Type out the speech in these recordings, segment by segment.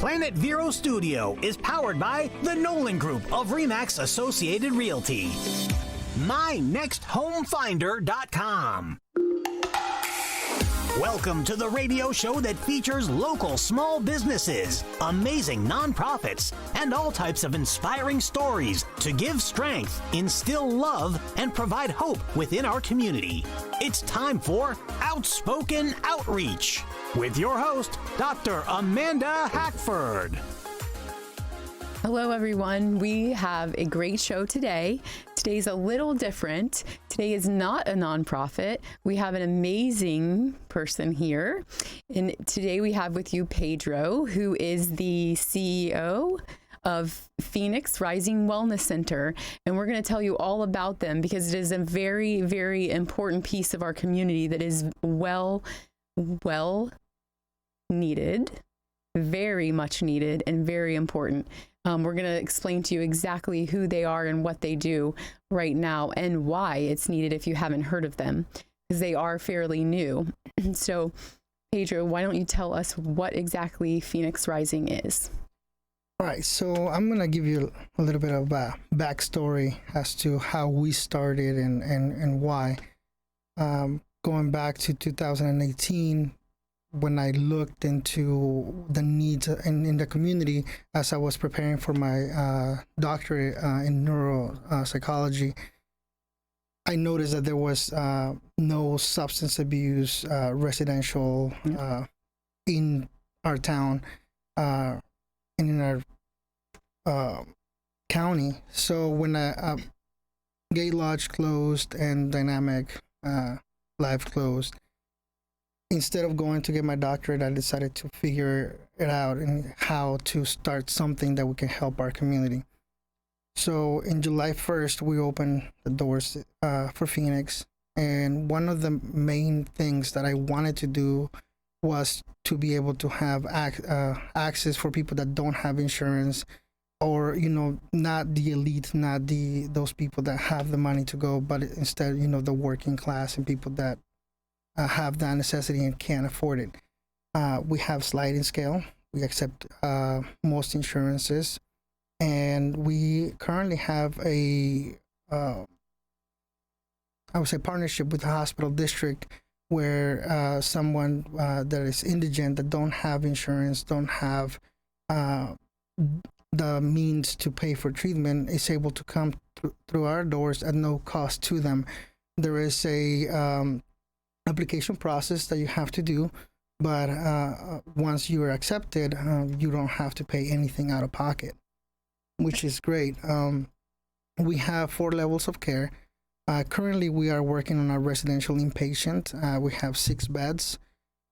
Planet Vero Studio is powered by the Nolan Group of RE/MAX Associated Realty. MyNextHomeFinder.com. Welcome to the radio show that features local small businesses, amazing nonprofits, and all types of inspiring stories to give strength, instill love, and provide hope within our community. It's time for Outspoken Outreach with your host, Dr. Amanda Hackford. Hello, everyone. We have a great show today. Today's a little different. Today is not a nonprofit. We have an amazing person here. And today we have with you Pedro, who is the CEO of Phoenix Rising Wellness Center. And we're going to tell you all about them because it is a very, very important piece of our community that is well needed, very much needed, and very important. We're going to explain to you exactly who they are and what they do right now and why it's needed if you haven't heard of them, because they are fairly new. So, Pedro, why don't you tell us what exactly Phoenix Rising is? All right, so I'm going to give you a little bit of a backstory as to how we started and why. Going back to 2018, when I looked into the needs in the community as I was preparing for my doctorate in neuropsychology, I noticed that there was no substance abuse residential in our town and in our county. So when Gay Lodge closed and Dynamic Life closed, instead of going to get my doctorate, I decided to figure it out and how to start something that we can help our community. So in July 1st, we opened the doors for Phoenix. And one of the main things that I wanted to do was to be able to have access for people that don't have insurance, or, not the elite, not those people that have the money to go, but instead, the working class and people that have that necessity and can't afford it. We have sliding scale. We accept most insurances, and we currently have a partnership with the hospital district where someone that is indigent, that don't have insurance, don't have the means to pay for treatment, is able to come through our doors at no cost to them. There is a application process that you have to do, but once you are accepted, you don't have to pay anything out of pocket, which is great. We have 4 levels of care. Currently, we are working on our residential inpatient. We have 6 beds.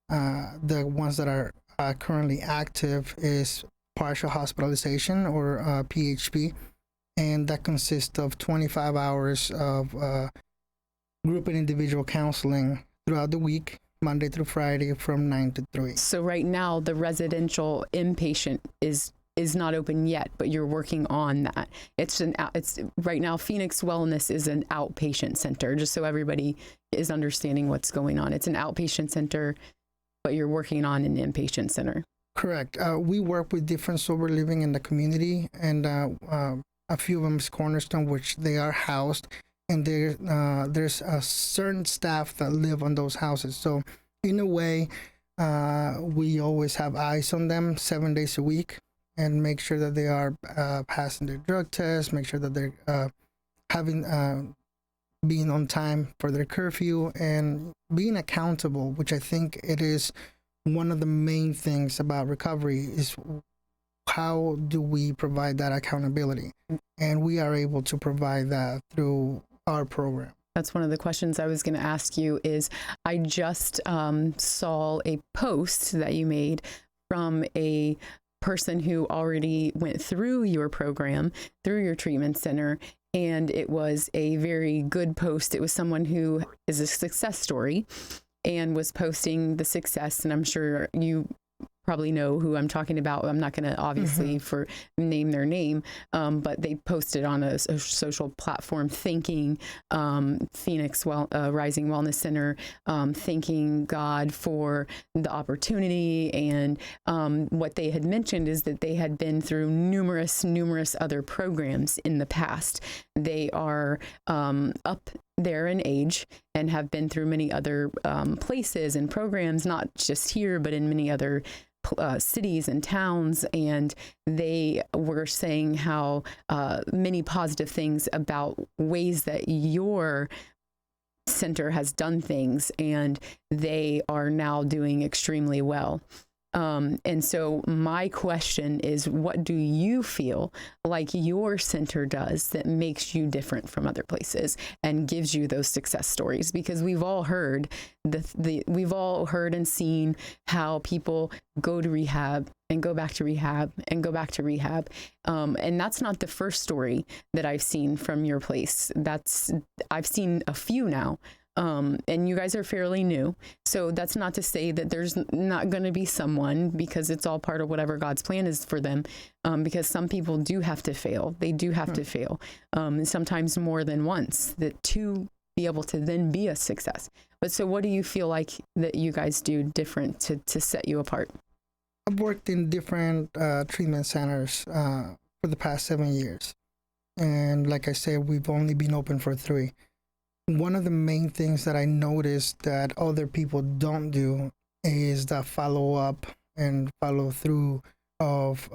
The ones that are currently active is partial hospitalization, or PHP, and that consists of 25 hours of group and individual counseling throughout the week, Monday through Friday from 9 to 3. So right now, the residential inpatient is not open yet, but you're working on that. It's right now, Phoenix Wellness is an outpatient center, just so everybody is understanding what's going on. It's an outpatient center, but you're working on an inpatient center. Correct. We work with different sober living in the community, and a few of them is Cornerstone, which they are housed. And there's a certain staff that live on those houses. So in a way, we always have eyes on them 7 days a week and make sure that they are passing their drug tests, make sure that they're being on time for their curfew and being accountable, which I think it is one of the main things about recovery is how do we provide that accountability? And we are able to provide that through our program. That's one of the questions I was going to ask you is I just saw a post that you made from a person who already went through your program, through your treatment center, and it was a very good post. It was someone who is a success story and was posting the success, and I'm sure you probably know who I'm talking about. I'm not going to obviously name their name, but they posted on a social platform thanking Phoenix Rising Wellness Center, thanking God for the opportunity. And what they had mentioned is that they had been through numerous other programs in the past. They are up there in age and have been through many other places and programs, not just here, but in many other cities and towns. And they were saying how many positive things about ways that your center has done things, and they are now doing extremely well. And so my question is, what do you feel like your center does that makes you different from other places and gives you those success stories? Because we've all heard we've all heard and seen how people go to rehab and go back to rehab and go back to rehab. And that's not the first story that I've seen from your place. I've seen a few now. And you guys are fairly new. So that's not to say that there's not going to be someone, because it's all part of whatever God's plan is for them. Because some people do have to fail. They do have to fail. And sometimes more than once, to be able to then be a success. But so what do you feel like that you guys do different to set you apart? I've worked in different treatment centers for the past 7 years. And like I said, we've only been open for 3. One of the main things that I noticed that other people don't do is the follow-up and follow-through of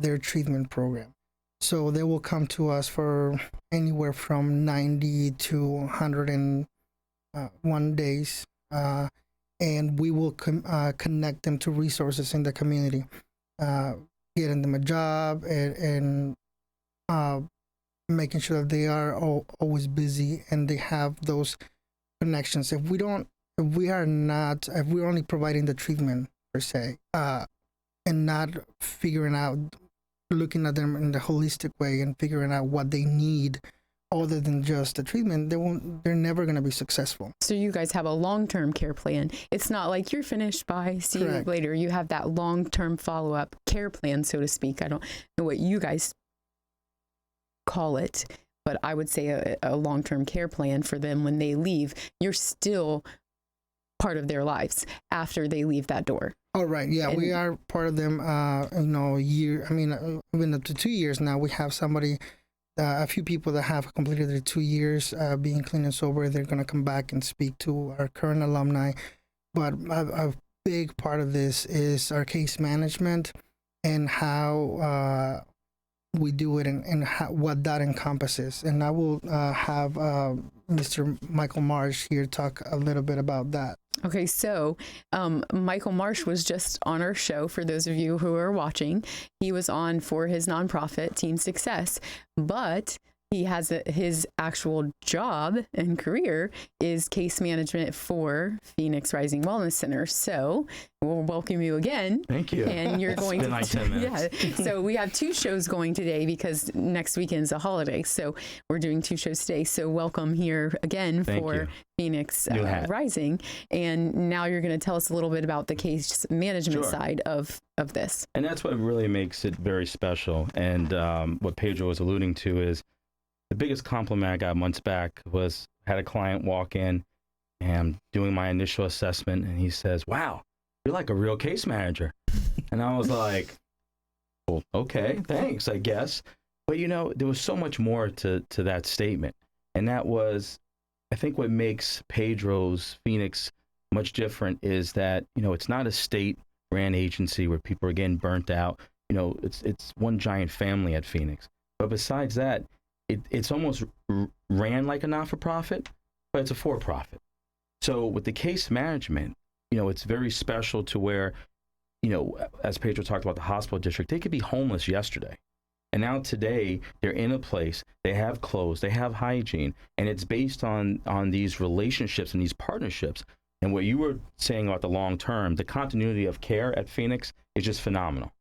their treatment program. So they will come to us for anywhere from 90 to 101 days, and we will connect them to resources in the community, getting them a job and making sure that they are always busy and they have those connections. If we're only providing the treatment per se, and not looking at them in the holistic way and figuring out what they need other than just the treatment, they're never going to be successful. So you guys have a long-term care plan. It's not like you're finished, bye, see you later. You have that long-term follow-up care plan, so to speak. I don't know what you guys call it, but I would say a long-term care plan for them when they leave. You're still part of their lives after they leave that door. Oh, right. Yeah, we are part of them, even up to 2 years now. We have a few people that have completed their 2 years being clean and sober. They're going to come back and speak to our current alumni. But a big part of this is our case management and how we do it and what that encompasses. And I will have Mr. Michael Marsh here talk a little bit about that. Okay, so Michael Marsh was just on our show. For those of you who are watching, he was on for his nonprofit, Team Success, but he has his actual job and career is case management for Phoenix Rising Wellness Center. So we'll welcome you again. Thank you. And you're going to like 10 minutes. Yeah. So we have 2 shows going today because next weekend's a holiday. So we're doing 2 shows today. So welcome here again for Phoenix Rising. And now you're going to tell us a little bit about the case management side of this. And that's what really makes it very special. And what Pedro was alluding to is the biggest compliment I got months back was had a client walk in and doing my initial assessment, and he says, "Wow, you're like a real case manager." And I was like, well, okay, thanks, I guess. But there was so much more to that statement. And that was, I think what makes Pedro's Phoenix much different is that, it's not a state-ran agency where people are getting burnt out. It's one giant family at Phoenix. But besides that, it's almost ran like a not-for-profit, but it's a for-profit. So with the case management, it's very special to where, as Pedro talked about the hospital district, they could be homeless yesterday. And now today, they're in a place, they have clothes, they have hygiene, and it's based on these relationships and these partnerships. And what you were saying about the long term, the continuity of care at Phoenix is just phenomenal.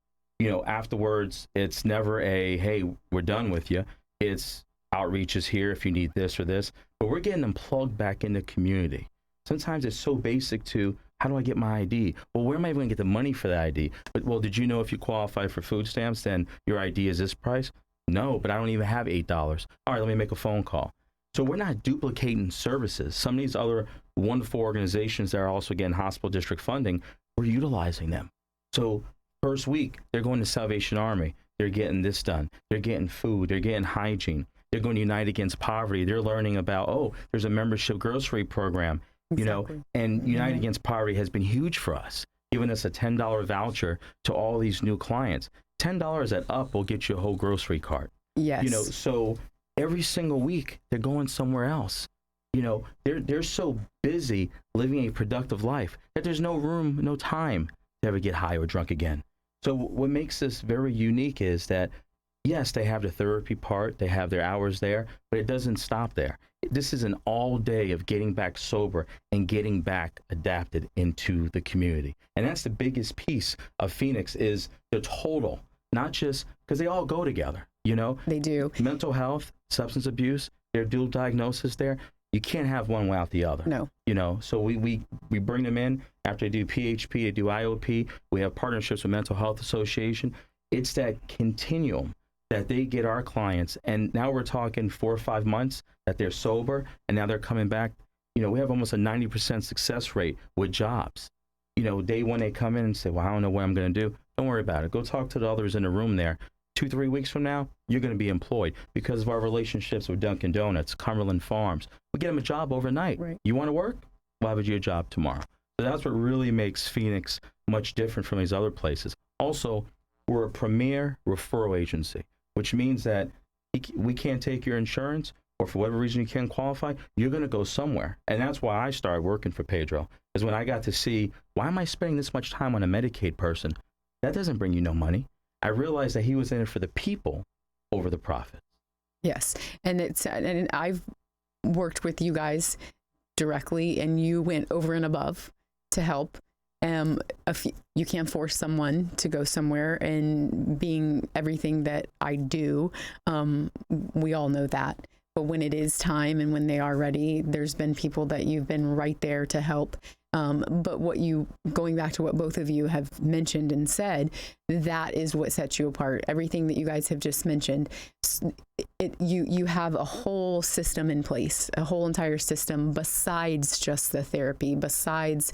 Afterwards, it's never hey, we're done with you. It's outreaches here if you need this or this, but we're getting them plugged back in the community. Sometimes it's so basic to, How do I get my ID? Well, where am I going to get the money for the ID? But, well, did you know if you qualify for food stamps, then your ID is this price? No, but I don't even have $8. All right, let me make a phone call. So we're not duplicating services. Some of these other wonderful organizations that are also getting hospital district funding, we're utilizing them. So first week, they're going to Salvation Army. They're getting this done. They're getting food. They're getting hygiene. They're going to Unite Against Poverty. They're learning about, oh, there's a membership grocery program, you know, and Unite Against Poverty has been huge for us, giving us a $10 voucher to all these new clients. $10 at Up will get you a whole grocery cart. Yes. You know, so every single week they're going somewhere else. You know, they're so busy living a productive life that there's no room, no time to ever get high or drunk again. So what makes this very unique is that, yes, they have the therapy part, they have their hours there, but it doesn't stop there. This is an all day of getting back sober and getting back adapted into the community. And that's the biggest piece of Phoenix is the total, not just because they all go together, you know? They do. Mental health, substance abuse, their dual diagnosis there. You can't have one without the other. No. You know, so we bring them in after they do PHP, they do IOP. We have partnerships with Mental Health Association. It's that continuum that they get our clients. And now we're talking 4 or 5 months that they're sober and now they're coming back. You know, we have almost a 90% success rate with jobs. You know, day one they come in and say, well, I don't know what I'm going to do. Don't worry about it. Go talk to the others in the room there. 2-3 weeks from now, you're going to be employed because of our relationships with Dunkin' Donuts, Cumberland Farms. We get them a job overnight. Right. You want to work? We'll have you a job tomorrow. So that's what really makes Phoenix much different from these other places. Also, we're a premier referral agency, which means that we can't take your insurance or for whatever reason you can't qualify, you're going to go somewhere. And that's why I started working for Pedro, is when I got to see, why am I spending this much time on a Medicaid person? That doesn't bring you no money. I realized that he was in it for the people over the profits. Yes. And I've worked with you guys directly and you went over and above to help. You can't force someone to go somewhere, and being everything that I do, we all know that. But when it is time and when they are ready, there's been people that you've been right there to help. But going back to what both of you have mentioned and said, that is what sets you apart. Everything that you guys have just mentioned, you have a whole system in place, a whole entire system besides just the therapy, besides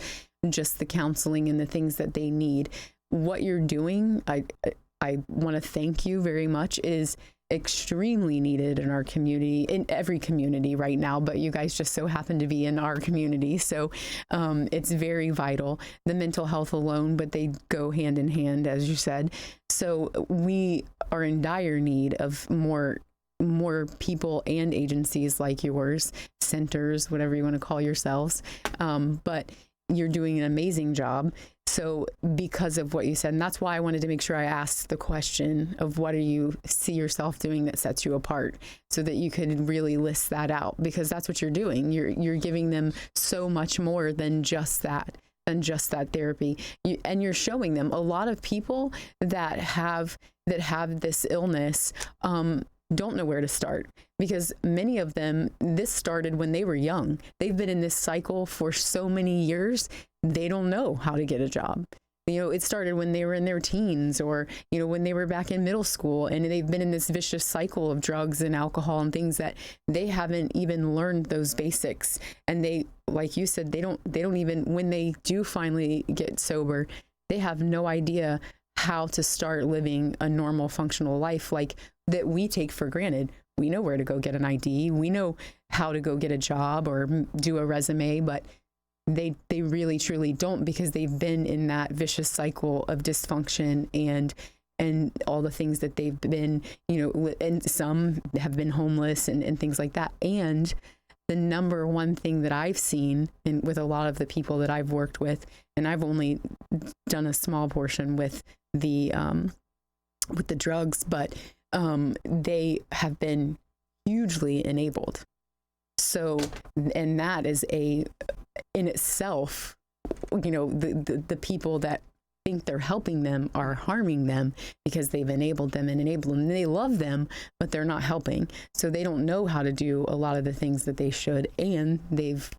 just the counseling and the things that they need. What you're doing, I want to thank you very much, is extremely needed in our community, in every community right now, but you guys just so happen to be in our community. So it's very vital, the mental health alone, but they go hand in hand, as you said. So we are in dire need of more people and agencies like yours, centers, whatever you want to call yourselves. But you're doing an amazing job. So because of what you said, and that's why I wanted to make sure I asked the question of what do you see yourself doing that sets you apart, so that you could really list that out, because that's what you're doing. You're giving them so much more than just that therapy. And you're showing them a lot of people that have this illness, don't know where to start, because many of them, this started when they were young. They've been in this cycle for so many years, they don't know how to get a job. You know, it started when they were in their teens, or, you know, when they were back in middle school, and they've been in this vicious cycle of drugs and alcohol and things that they haven't even learned those basics. And they, like you said, they don't even, when they do finally get sober, they have no idea how to start living a normal, functional life like that we take for granted. We know where to go get an ID. We know how to go get a job or do a resume, but they really truly don't, because they've been in that vicious cycle of dysfunction and all the things that they've been, you know, and some have been homeless and things like that. And the number one thing that I've seen with a lot of the people that I've worked with, and I've only done a small portion with the drugs, but they have been hugely enabled. So, and that is in itself, you know, the people that think they're helping them are harming them, because they've enabled them. And they love them, but they're not helping. So they don't know how to do a lot of the things that they should, and they've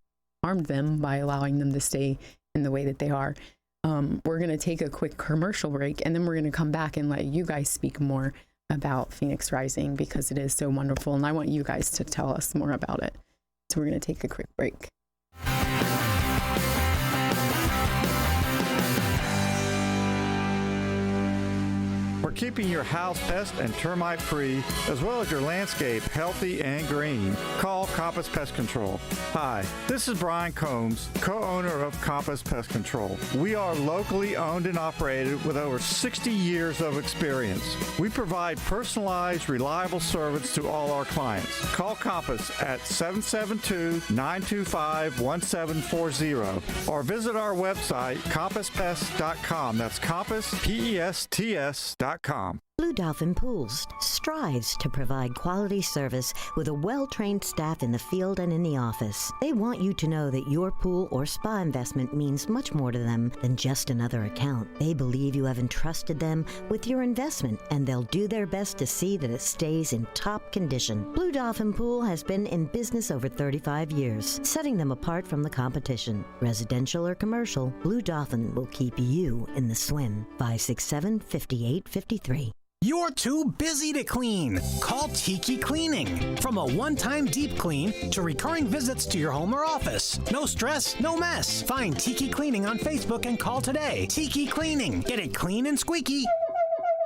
harmed them by allowing them to stay in the way that they are. We're going to take a quick commercial break, and then we're going to come back and let you guys speak more about Phoenix Rising, because it is so wonderful, and I want you guys to tell us more about it. So we're going to take a quick break. For keeping your house pest and termite free, as well as your landscape healthy and green, call Compass Pest Control. Hi, this is Brian Combs, co-owner of Compass Pest Control. We are locally owned and operated with over 60 years of experience. We provide personalized, reliable service to all our clients. Call Compass at 772-925-1740 or visit our website, compasspest.com. That's Compass, PESTS.com. Blue Dolphin Pools strives to provide quality service with a well-trained staff in the field and in the office. They want you to know that your pool or spa investment means much more to them than just another account. They believe you have entrusted them with your investment, and they'll do their best to see that it stays in top condition. Blue Dolphin Pool has been in business over 35 years, setting them apart from the competition. Residential or commercial, Blue Dolphin will keep you in the swim. 567-5853. You're too busy to clean. Call Tiki Cleaning. From a one-time deep clean to recurring visits to your home or office. No stress, no mess. Find Tiki Cleaning on Facebook and call today. Tiki Cleaning. Get it clean and squeaky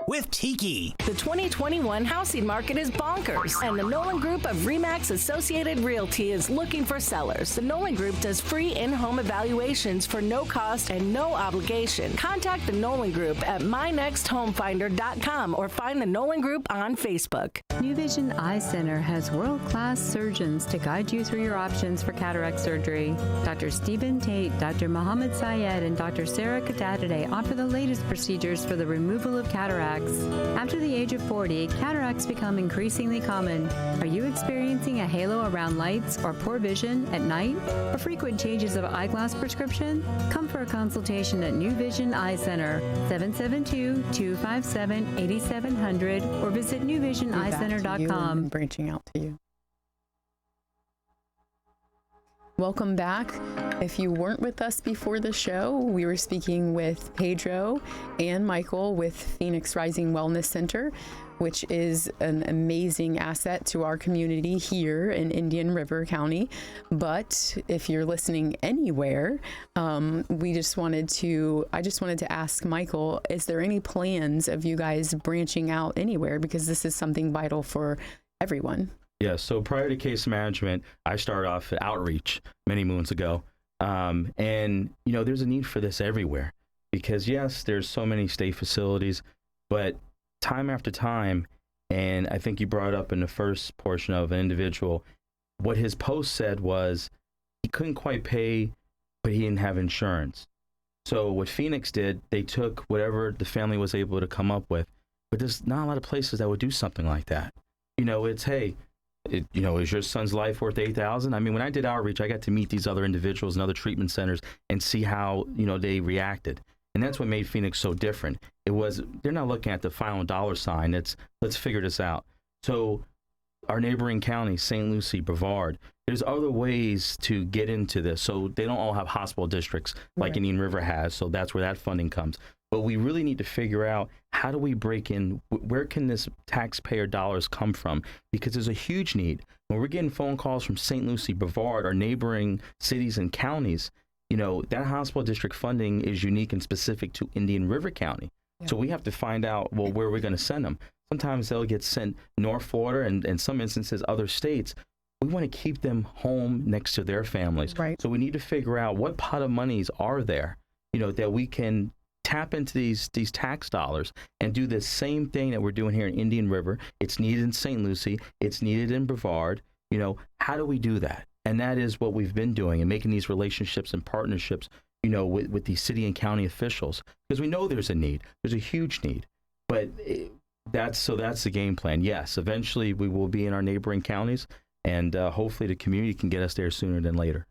with Tiki. The 2021 housing market is bonkers, and the Nolan Group of RE/MAX Associated Realty is looking for sellers. The Nolan Group does free in-home evaluations for no cost and no obligation. Contact the Nolan Group at mynexthomefinder.com or find the Nolan Group on Facebook. New Vision Eye Center has world-class surgeons to guide you through your options for cataract surgery. Dr. Stephen Tate, Dr. Mohammed Syed, and Dr. Sarah Kadadade offer the latest procedures for the removal of cataracts. After the age of 40, cataracts become increasingly common. Are you experiencing a halo around lights or poor vision at night or frequent changes of eyeglass prescription? Come for a consultation at New Vision Eye Center, 772-257-8700, or visit newvisioneyecenter.com. Branching out to you. Welcome back. If you weren't with us before the show, we were speaking with Pedro and Michael with Phoenix Rising Wellness Center, which is an amazing asset to our community here in Indian River County. But if you're listening anywhere, I just wanted to ask Michael, is there any plans of you guys branching out anywhere? Because this is something vital for everyone. Yeah, so prior to case management, I started off at outreach many moons ago. And, you know, there's a need for this everywhere because, yes, there's so many state facilities, but time after time, and I think you brought up in the first portion of an individual, what his post said was he couldn't quite pay, but he didn't have insurance. So what Phoenix did, they took whatever the family was able to come up with, but there's not a lot of places that would do something like that. You know, it's, hey, is your son's life worth $8,000? I mean, when I did outreach, I got to meet these other individuals and other treatment centers and see how, they reacted. And that's what made Phoenix so different. It was, they're not looking at the final dollar sign. It's, let's figure this out. So our neighboring counties, St. Lucie, Brevard, there's other ways to get into this. So they don't all have hospital districts like Indian River has. So that's where that funding comes. But we really need to figure out, how do we break in? Where can this taxpayer dollars come from? Because there's a huge need. When we're getting phone calls from St. Lucie, Brevard, our neighboring cities and counties, that hospital district funding is unique and specific to Indian River County. Yeah. So we have to find out, well, where are we going to send them? Sometimes they'll get sent North Florida and in some instances other states. We want to keep them home next to their families. Right. So we need to figure out what pot of monies are there, that we can tap into these tax dollars and do the same thing that we're doing here in Indian River. It's needed in St. Lucie. It's needed in Brevard. How do we do that? And that is what we've been doing and making these relationships and partnerships, with these city and county officials, because we know there's a need. There's a huge need. But that's the game plan. Yes, eventually we will be in our neighboring counties, and hopefully the community can get us there sooner than later.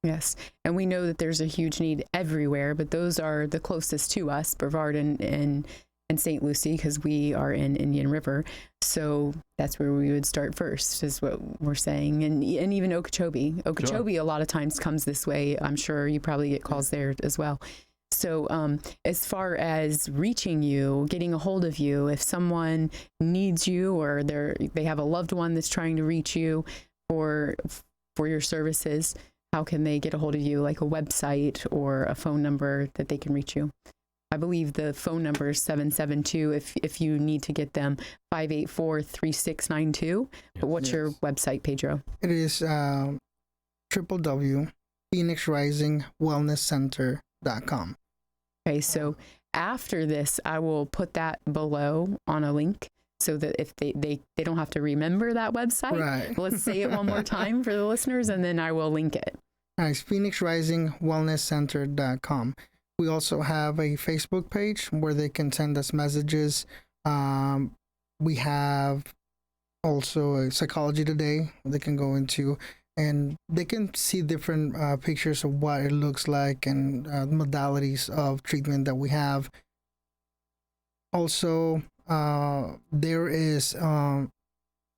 Yes, and we know that there's a huge need everywhere, but those are the closest to us, Brevard and and St. Lucie, because we are in Indian River. So that's where we would start first, is what we're saying. And even Okeechobee. Okeechobee, a lot of times comes this way. I'm sure you probably get calls there as well. So as far as reaching you, getting a hold of you, if someone needs you or they have a loved one that's trying to reach you for your services, how can they get a hold of you? Like a website or a phone number that they can reach you? I believe the phone number is 772 if you need to get them, 534-3692. But what's your website, Pedro? It is www.phoenixrisingwellnesscenter.com. Okay, so after this, I will put that below on a link so that if they don't have to remember that website. Right. Let's say it one more time for the listeners, and then I will link it. Nice. phoenixrisingwellnesscenter.com. We also have a Facebook page where they can send us messages. We have also a Psychology Today they can go into, and they can see different pictures of what it looks like and modalities of treatment that we have. Also, there is a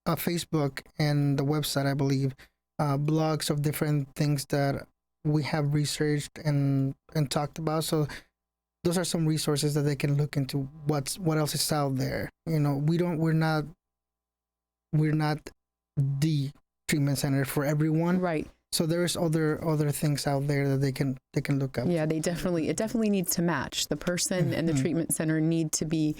Facebook and the website, I believe, blogs of different things that we have researched and talked about. So those are some resources that they can look into what else is out there. You know, we're not the treatment center for everyone. Right. So there's other things out there that they can look up. Yeah, it definitely needs to match. The person and the treatment center need to be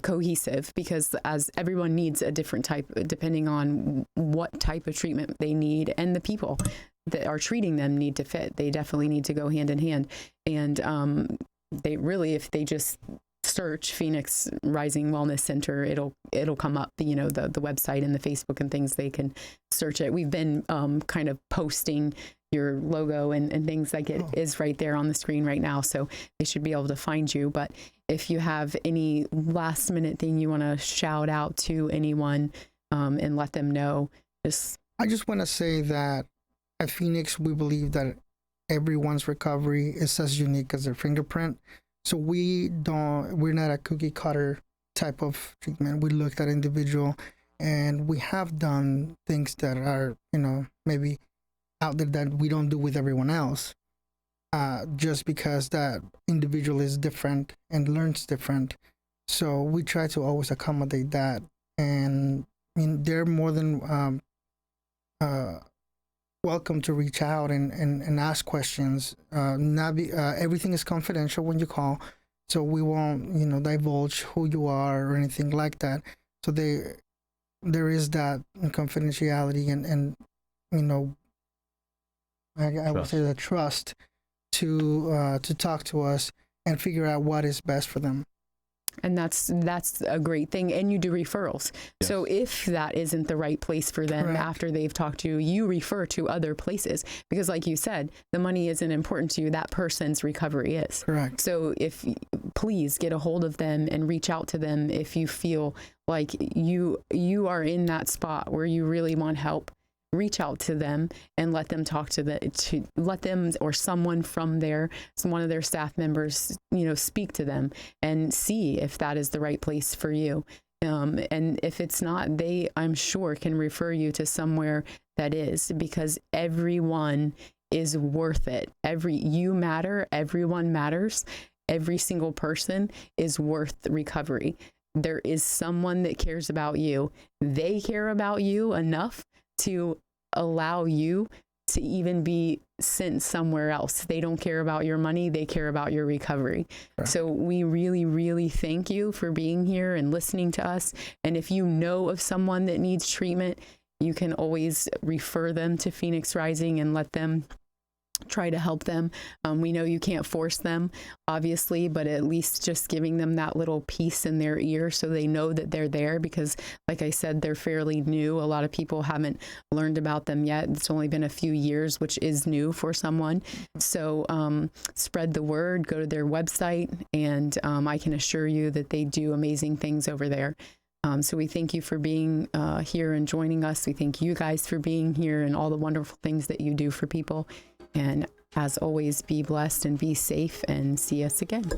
cohesive, because as everyone needs a different type, depending on what type of treatment they need, and the people that are treating them need to fit. They definitely need to go hand in hand. And they really, if they just search Phoenix Rising Wellness Center, it'll come up, the website and the Facebook and things. They can search it. We've been kind of posting your logo and things like it is right there on the screen right now, so they should be able to find you. But if you have any last minute thing you want to shout out to anyone and let them know, I just want to say that at Phoenix, we believe that everyone's recovery is as unique as their fingerprint. So we're not a cookie cutter type of treatment. We looked at individual, and we have done things that are, maybe out there that we don't do with everyone else, just because that individual is different and learns different. So we try to always accommodate that. And they're more than welcome to reach out and ask questions. Everything is confidential when you call, so we won't divulge who you are or anything like that. So there is that confidentiality and I would say the trust to talk to us and figure out what is best for them. And that's a great thing. And you do referrals. Yes. So if that isn't the right place for them, correct, after they've talked to you, you refer to other places, because like you said, the money isn't important to you. That person's recovery is. Correct. So please get a hold of them and reach out to them if you feel like you are in that spot where you really want help. Reach out to them and let them talk to let them or someone from one of their staff members, speak to them and see if that is the right place for you. And if it's not, they, I'm sure, can refer you to somewhere that is, because everyone is worth it. You matter. Everyone matters. Every single person is worth recovery. There is someone that cares about you. They care about you enough to allow you to even be sent somewhere else. They don't care about your money. They care about your recovery. Right. So we really, really thank you for being here and listening to us. And if you know of someone that needs treatment, you can always refer them to Phoenix Rising and let them try to help them. We know you can't force them, obviously, but at least just giving them that little piece in their ear so they know that they're there, because like I said, they're fairly new. A lot of people haven't learned about them yet. It's only been a few years, which is new for someone. So spread the word, go to their website, and I can assure you that they do amazing things over there. So we thank you for being here and joining us. We thank you guys for being here and all the wonderful things that you do for people. And as always, be blessed and be safe, and see us again.